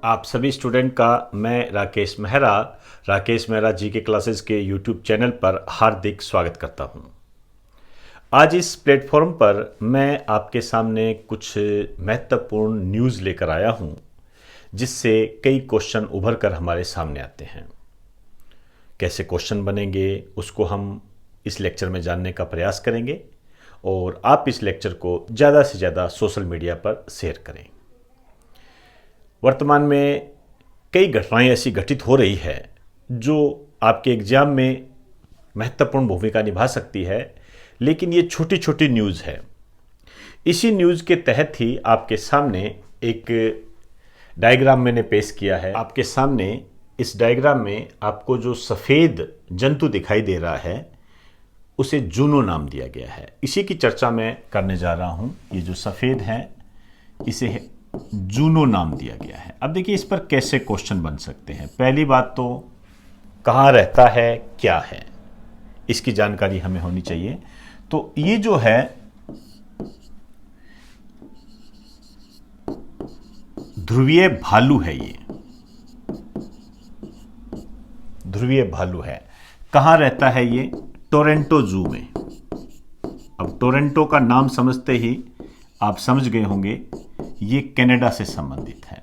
आप सभी स्टूडेंट का मैं राकेश मेहरा जी के क्लासेस के यूट्यूब चैनल पर हार्दिक स्वागत करता हूं। आज इस प्लेटफॉर्म पर मैं आपके सामने कुछ महत्वपूर्ण न्यूज़ लेकर आया हूं, जिससे कई क्वेश्चन उभर कर हमारे सामने आते हैं। कैसे क्वेश्चन बनेंगे उसको हम इस लेक्चर में जानने का प्रयास करेंगे और आप इस लेक्चर को ज़्यादा से ज़्यादा सोशल मीडिया पर शेयर करें। वर्तमान में कई घटनाएं ऐसी घटित हो रही है जो आपके एग्जाम में महत्वपूर्ण भूमिका निभा सकती है, लेकिन ये छोटी छोटी न्यूज़ है। इसी न्यूज़ के तहत ही आपके सामने एक डायग्राम मैंने पेश किया है। आपके सामने इस डायग्राम में आपको जो सफ़ेद जंतु दिखाई दे रहा है उसे जूनो नाम दिया गया है। इसी की चर्चा मैं करने जा रहा हूँ। ये जो सफ़ेद है इसे जूनो नाम दिया गया है। अब देखिए इस पर कैसे क्वेश्चन बन सकते हैं। पहली बात तो कहाँ रहता है, क्या है, इसकी जानकारी हमें होनी चाहिए। तो ये जो है ध्रुवीय भालू है। ये ध्रुवीय भालू है। कहाँ रहता है ये? टोरंटो जू में। अब टोरंटो का नाम समझते ही आप समझ गए होंगे ये कनाडा से संबंधित है।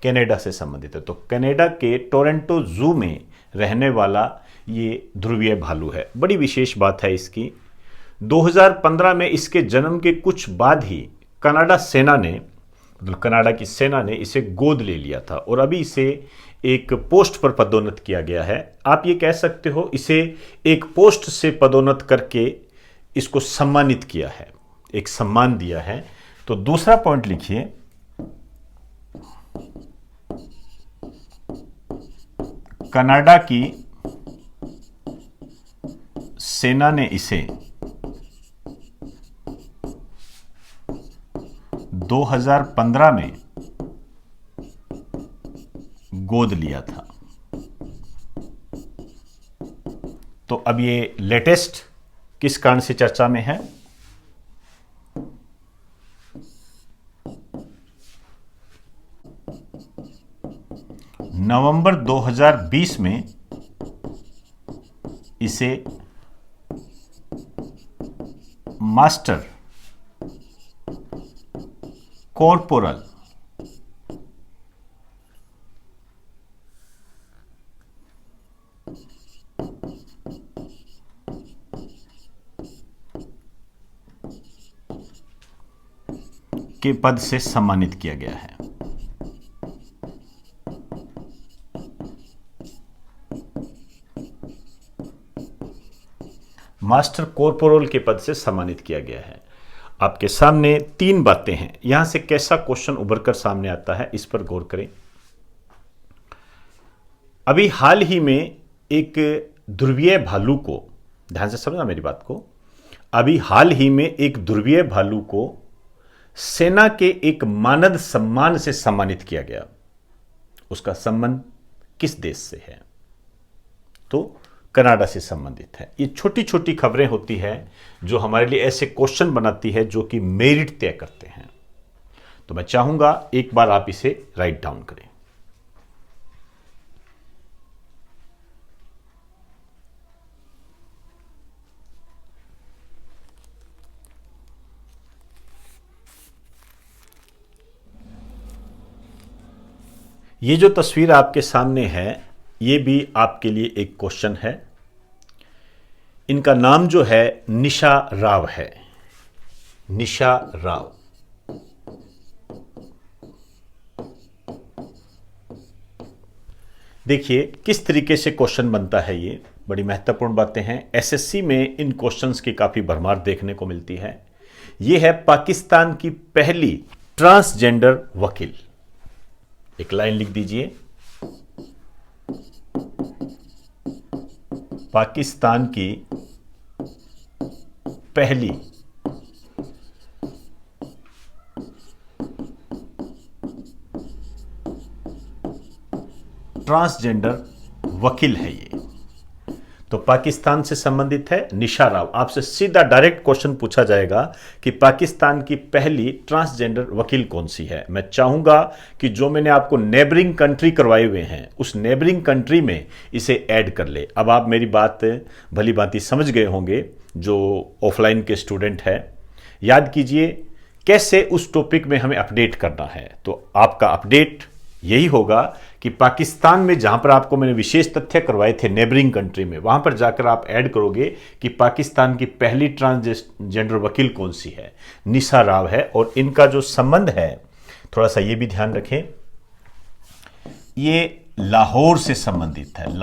कनाडा से संबंधित है। तो कनाडा के टोरंटो जू में रहने वाला ये ध्रुवीय भालू है। बड़ी विशेष बात है इसकी। 2015 में इसके जन्म के कुछ बाद ही कनाडा सेना ने, मतलब कनाडा की सेना ने इसे गोद ले लिया था और अभी इसे एक पोस्ट पर पदोन्नत किया गया है। आप ये कह सकते हो इसे एक पोस्ट से पदोन्नत करके इसको सम्मानित किया है, एक सम्मान दिया है। तो दूसरा पॉइंट लिखिए, कनाडा की सेना ने इसे 2015 में गोद लिया था। तो अब ये लेटेस्ट किस कारण से चर्चा में है? नवंबर 2020 में इसे मास्टर कॉर्पोरल के पद से सम्मानित किया गया है। मास्टर कॉर्पोरल के पद से सम्मानित किया गया है। आपके सामने तीन बातें हैं। यहां से कैसा क्वेश्चन उभरकर सामने आता है, इस पर गौर करें। अभी हाल ही में एक ध्रुवीय भालू को, ध्यान से समझना मेरी बात को, अभी हाल ही में एक ध्रुवीय भालू को सेना के एक मानद सम्मान से सम्मानित किया गया। उसका संबंध किस देश से है? तो कनाडा से संबंधित है। ये छोटी छोटी खबरें होती हैं जो हमारे लिए ऐसे क्वेश्चन बनाती है जो कि मेरिट तय करते हैं। तो मैं चाहूंगा एक बार आप इसे राइट डाउन करें। ये जो तस्वीर आपके सामने है ये भी आपके लिए एक क्वेश्चन है। इनका नाम जो है निशा राव है। निशा राव। देखिए किस तरीके से क्वेश्चन बनता है। ये बड़ी महत्वपूर्ण बातें हैं। एसएससी में इन क्वेश्चंस की काफ़ी भरमार देखने को मिलती है। ये है पाकिस्तान की पहली ट्रांसजेंडर वकील। एक लाइन लिख दीजिए, पाकिस्तान की पहली ट्रांसजेंडर वकील है ये। तो पाकिस्तान से संबंधित है निशा राव। आपसे सीधा डायरेक्ट क्वेश्चन पूछा जाएगा कि पाकिस्तान की पहली ट्रांसजेंडर वकील कौन सी है। मैं चाहूंगा कि जो मैंने आपको नेबरिंग कंट्री करवाए हुए हैं उस नेबरिंग कंट्री में इसे ऐड कर ले। अब आप मेरी बात भली भांति समझ गए होंगे जो ऑफलाइन के स्टूडेंट हैं। याद कीजिए कैसे उस टॉपिक में हमें अपडेट करना है। तो आपका अपडेट यही होगा कि पाकिस्तान में जहां पर आपको मैंने विशेष तथ्य करवाए थे नेबरिंग कंट्री में, वहां पर जाकर आप ऐड करोगे कि पाकिस्तान की पहली ट्रांसजेंडर वकील कौन सी है, निशा राव है। और इनका जो संबंध है थोड़ा सा ये भी ध्यान रखें, ये लाहौर से संबंधित है।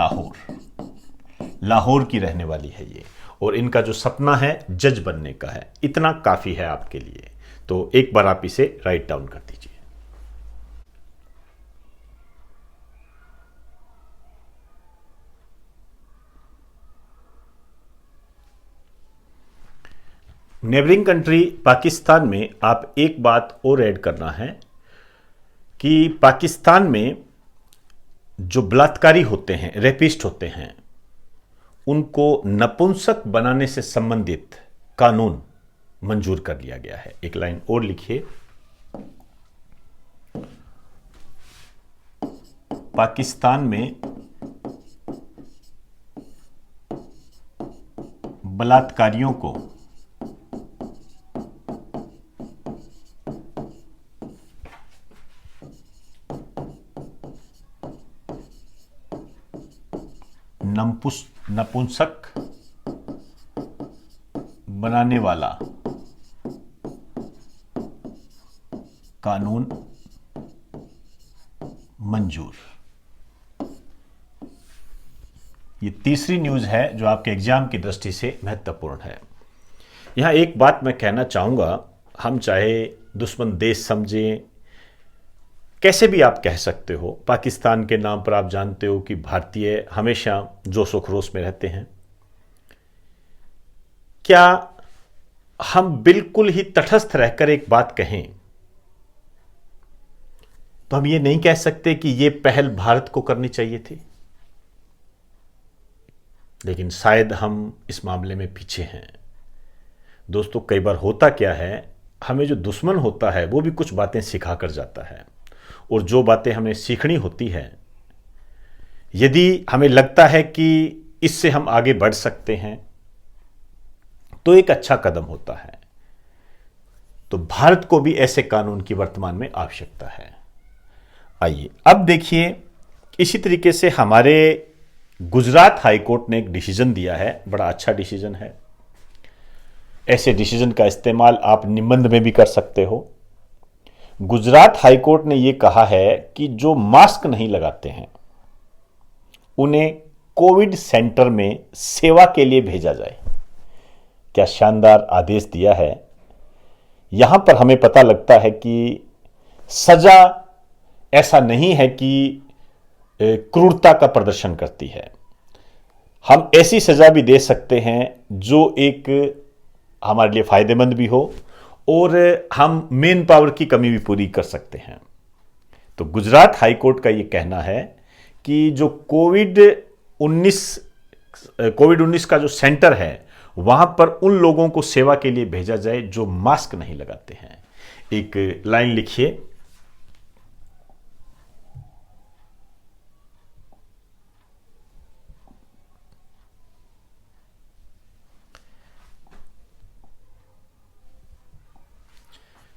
लाहौर की रहने वाली है ये, और इनका जो सपना है जज बनने का है। इतना काफी है आपके लिए, तो एक बार आप इसे राइट डाउन कर दीजिए। नेबरिंग कंट्री पाकिस्तान में आप एक बात और ऐड करना है कि पाकिस्तान में जो बलात्कारी होते हैं, रेपिस्ट होते हैं, उनको नपुंसक बनाने से संबंधित कानून मंजूर कर लिया गया है। एक लाइन और लिखिए, पाकिस्तान में बलात्कारियों को नपुंसक बनाने वाला कानून मंजूर। ये तीसरी न्यूज है जो आपके एग्जाम की दृष्टि से महत्वपूर्ण है। यहां एक बात मैं कहना चाहूंगा, हम चाहे दुश्मन देश समझें, कैसे भी आप कह सकते हो, पाकिस्तान के नाम पर आप जानते हो कि भारतीय हमेशा जोशो खरोश में रहते हैं। क्या हम बिल्कुल ही तटस्थ रहकर एक बात कहें तो हम ये नहीं कह सकते कि ये पहल भारत को करनी चाहिए थी, लेकिन शायद हम इस मामले में पीछे हैं। दोस्तों, कई बार होता क्या है, हमें जो दुश्मन होता है वो भी कुछ बातें सिखा कर जाता है, और जो बातें हमें सीखनी होती हैं, यदि हमें लगता है कि इससे हम आगे बढ़ सकते हैं तो एक अच्छा कदम होता है। तो भारत को भी ऐसे कानून की वर्तमान में आवश्यकता है। आइए अब देखिए, इसी तरीके से हमारे गुजरात हाईकोर्ट ने एक डिसीजन दिया है, बड़ा अच्छा डिसीजन है। ऐसे डिसीजन का इस्तेमाल आप निबंध में भी कर सकते हो। गुजरात हाईकोर्ट ने यह कहा है कि जो मास्क नहीं लगाते हैं उन्हें कोविड सेंटर में सेवा के लिए भेजा जाए। क्या शानदार आदेश दिया है। यहां पर हमें पता लगता है कि सजा ऐसा नहीं है कि क्रूरता का प्रदर्शन करती है। हम ऐसी सजा भी दे सकते हैं जो एक हमारे लिए फायदेमंद भी हो, और हम मेन पावर की कमी भी पूरी कर सकते हैं। तो गुजरात हाईकोर्ट का यह कहना है कि जो कोविड 19 का जो सेंटर है वहां पर उन लोगों को सेवा के लिए भेजा जाए जो मास्क नहीं लगाते हैं। एक लाइन लिखिए,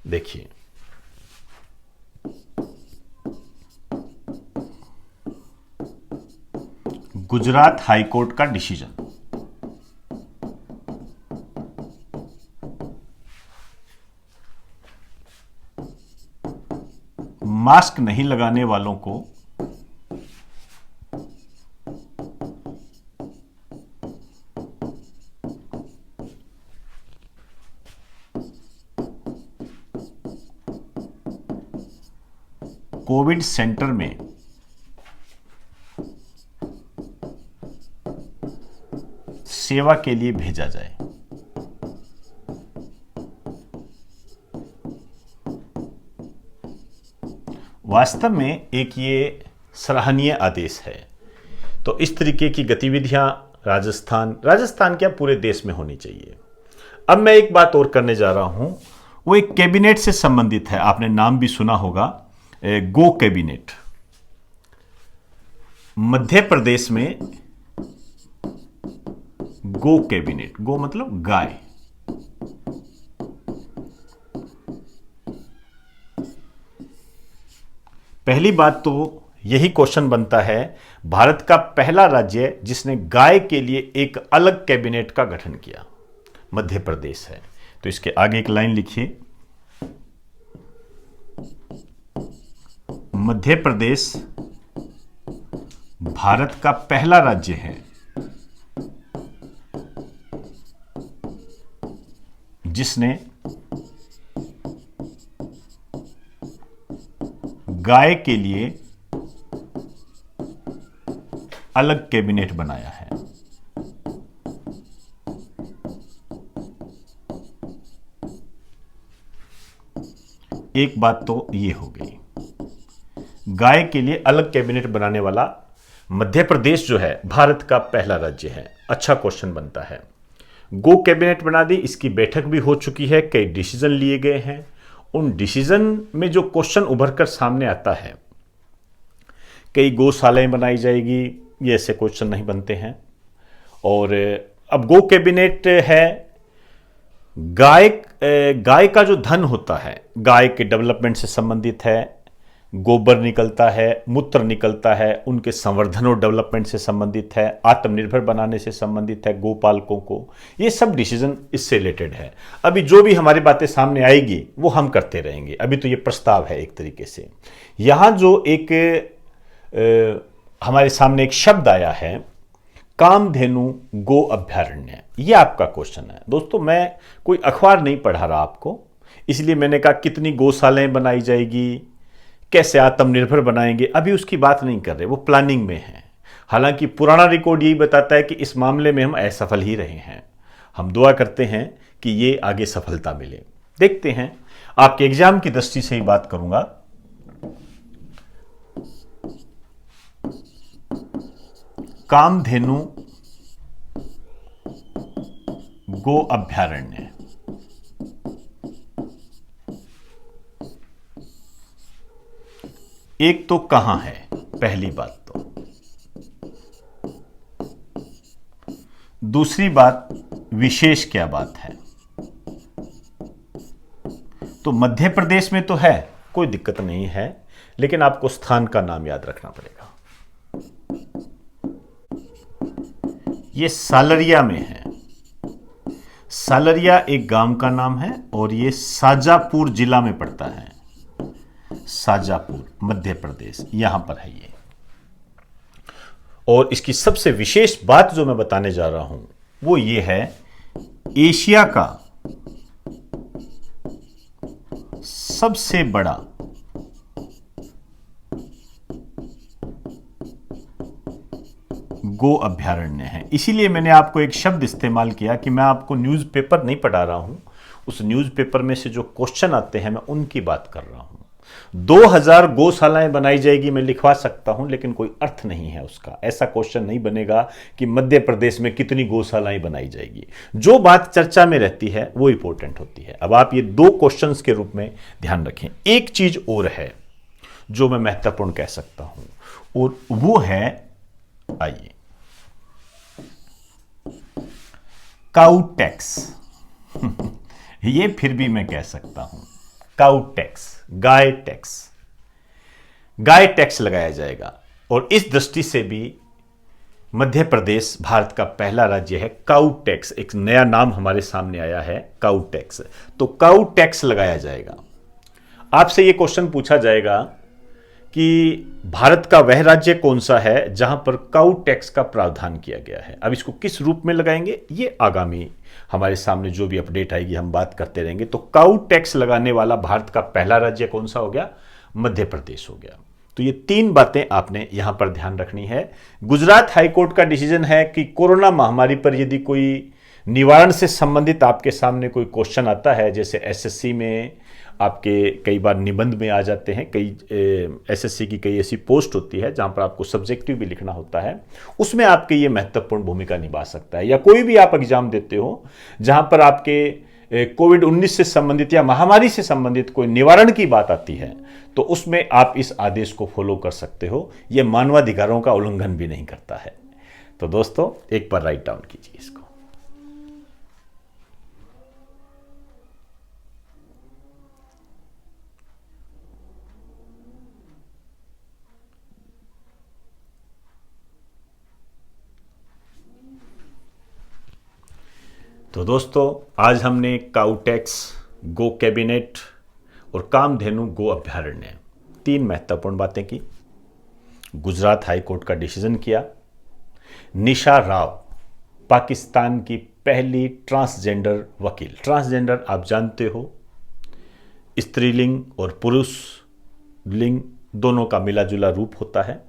देखिए, गुजरात हाईकोर्ट का डिसीजन, मास्क नहीं लगाने वालों को कोविड सेंटर में सेवा के लिए भेजा जाए। वास्तव में एक ये सराहनीय आदेश है। तो इस तरीके की गतिविधियां राजस्थान, राजस्थान क्या पूरे देश में होनी चाहिए। अब मैं एक बात और करने जा रहा हूं, वो एक कैबिनेट से संबंधित है। आपने नाम भी सुना होगा, गो कैबिनेट। मध्य प्रदेश में गो कैबिनेट, गो मतलब गाय। पहली बात तो यही क्वेश्चन बनता है, भारत का पहला राज्य जिसने गाय के लिए एक अलग कैबिनेट का गठन किया, मध्य प्रदेश है। तो इसके आगे एक लाइन लिखिए, मध्य प्रदेश भारत का पहला राज्य है जिसने गाय के लिए अलग कैबिनेट बनाया है। एक बात तो ये हो गई, गाय के लिए अलग कैबिनेट बनाने वाला मध्य प्रदेश जो है भारत का पहला राज्य है। अच्छा क्वेश्चन बनता है। गो कैबिनेट बना दी, इसकी बैठक भी हो चुकी है, कई डिसीजन लिए गए हैं। उन डिसीजन में जो क्वेश्चन उभर कर सामने आता है, कई गौशालाएं बनाई जाएगी, ये ऐसे क्वेश्चन नहीं बनते हैं। और अब गो कैबिनेट है, गाय का जो धन होता है, गाय के डेवलपमेंट से संबंधित है। गोबर निकलता है, मूत्र निकलता है, उनके संवर्धन और डेवलपमेंट से संबंधित है, आत्मनिर्भर बनाने से संबंधित है गोपालकों को। ये सब डिसीजन इससे रिलेटेड है। अभी जो भी हमारी बातें सामने आएगी वो हम करते रहेंगे। अभी तो ये प्रस्ताव है एक तरीके से। यहां जो एक हमारे सामने एक शब्द आया है, कामधेनु गो अभ्यारण्य, ये आपका क्वेश्चन है। दोस्तों, मैं कोई अखबार नहीं पढ़ा रहा आपको, इसलिए मैंने कहा कितनी गौशालाएं बनाई जाएगी, कैसे आत्मनिर्भर बनाएंगे, अभी उसकी बात नहीं कर रहे, वो प्लानिंग में है। हालांकि पुराना रिकॉर्ड यही बताता है कि इस मामले में हम असफल ही रहे हैं। हम दुआ करते हैं कि ये आगे सफलता मिले। देखते हैं, आपके एग्जाम की दृष्टि से ही बात करूंगा। कामधेनु गो अभ्यारण्य, एक तो कहां है, पहली बात तो। दूसरी बात, विशेष क्या बात है। तो मध्य प्रदेश में तो है, कोई दिक्कत नहीं है, लेकिन आपको स्थान का नाम याद रखना पड़ेगा। ये सालरिया में है। सालरिया एक गांव का नाम है और ये शाजापुर जिला में पड़ता है। शाजापुर, मध्य प्रदेश, यहां पर है ये। और इसकी सबसे विशेष बात जो मैं बताने जा रहा हूं वो ये है, एशिया का सबसे बड़ा गो अभ्यारण्य है। इसीलिए मैंने आपको एक शब्द इस्तेमाल किया कि मैं आपको न्यूज़पेपर नहीं पढ़ा रहा हूं, उस न्यूज़पेपर में से जो क्वेश्चन आते हैं मैं उनकी बात कर रहा हूं। 2000 गौशालाएं बनाई जाएगी मैं लिखवा सकता हूं, लेकिन कोई अर्थ नहीं है उसका। ऐसा क्वेश्चन नहीं बनेगा कि मध्य प्रदेश में कितनी गौशालाएं बनाई जाएगी। जो बात चर्चा में रहती है वो इंपॉर्टेंट होती है। अब आप ये दो क्वेश्चंस के रूप में ध्यान रखें। एक चीज और है जो मैं महत्वपूर्ण कह सकता हूं, और वो है, आइए, काउ टैक्स। ये फिर भी मैं कह सकता हूं, काउ टैक्स, गाय टैक्स। गाय टैक्स लगाया जाएगा। और इस दृष्टि से भी मध्य प्रदेश भारत का पहला राज्य है। काउ टैक्स, एक नया नाम हमारे सामने आया है, काउ टैक्स। तो काउ टैक्स लगाया जाएगा। आपसे यह क्वेश्चन पूछा जाएगा कि भारत का वह राज्य कौन सा है जहां पर काउ टैक्स का प्रावधान किया गया है। अब इसको किस रूप में लगाएंगे, ये आगामी हमारे सामने जो भी अपडेट आएगी हम बात करते रहेंगे। तो काउ टैक्स लगाने वाला भारत का पहला राज्य कौन सा हो गया, मध्य प्रदेश हो गया। तो ये तीन बातें आपने यहां पर ध्यान रखनी है। गुजरात हाईकोर्ट का डिसीजन है कि कोरोना महामारी पर यदि कोई निवारण से संबंधित आपके सामने कोई क्वेश्चन आता है, जैसे एसएससी में आपके कई बार निबंध में आ जाते हैं, कई एसएससी की कई ऐसी पोस्ट होती है जहां पर आपको सब्जेक्टिव भी लिखना होता है, उसमें आपके ये महत्वपूर्ण भूमिका निभा सकता है। या कोई भी आप एग्जाम देते हो जहां पर आपके कोविड-19 से संबंधित या महामारी से संबंधित कोई निवारण की बात आती है, तो उसमें आप इस आदेश को फॉलो कर सकते हो। यह मानवाधिकारों का उल्लंघन भी नहीं करता है। तो दोस्तों, एक बार राइट डाउन कीजिए इसको। तो दोस्तों, आज हमने काऊ टैक्स, गो कैबिनेट और कामधेनु गो अभयारण्य, 3 महत्वपूर्ण बातें की। गुजरात हाई कोर्ट का डिसीजन किया। निशा राव पाकिस्तान की पहली ट्रांसजेंडर वकील। ट्रांसजेंडर आप जानते हो, स्त्रीलिंग और पुरुष लिंग दोनों का मिला जुला रूप होता है।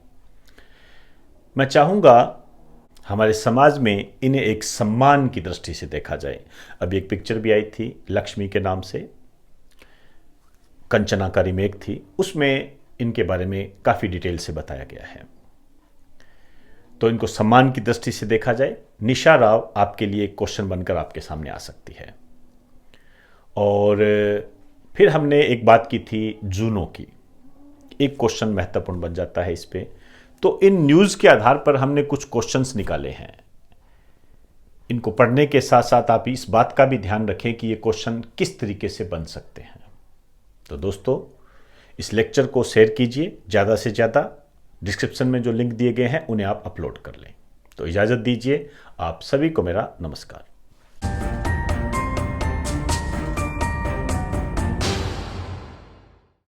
मैं चाहूंगा हमारे समाज में इन्हें एक सम्मान की दृष्टि से देखा जाए। अभी एक पिक्चर भी आई थी लक्ष्मी के नाम से, कंचना का रीमेक थी, उसमें इनके बारे में काफ़ी डिटेल से बताया गया है। तो इनको सम्मान की दृष्टि से देखा जाए। निशा राव आपके लिए एक क्वेश्चन बनकर आपके सामने आ सकती है। और फिर हमने एक बात की थी जूनो की, एक क्वेश्चन महत्वपूर्ण बन जाता है इस पे। तो इन न्यूज़ के आधार पर हमने कुछ क्वेश्चंस निकाले हैं। इनको पढ़ने के साथ साथ आप इस बात का भी ध्यान रखें कि ये क्वेश्चन किस तरीके से बन सकते हैं। तो दोस्तों, इस लेक्चर को शेयर कीजिए ज़्यादा से ज़्यादा। डिस्क्रिप्शन में जो लिंक दिए गए हैं उन्हें आप अपलोड कर लें। तो इजाज़त दीजिए। आप सभी को मेरा नमस्कार।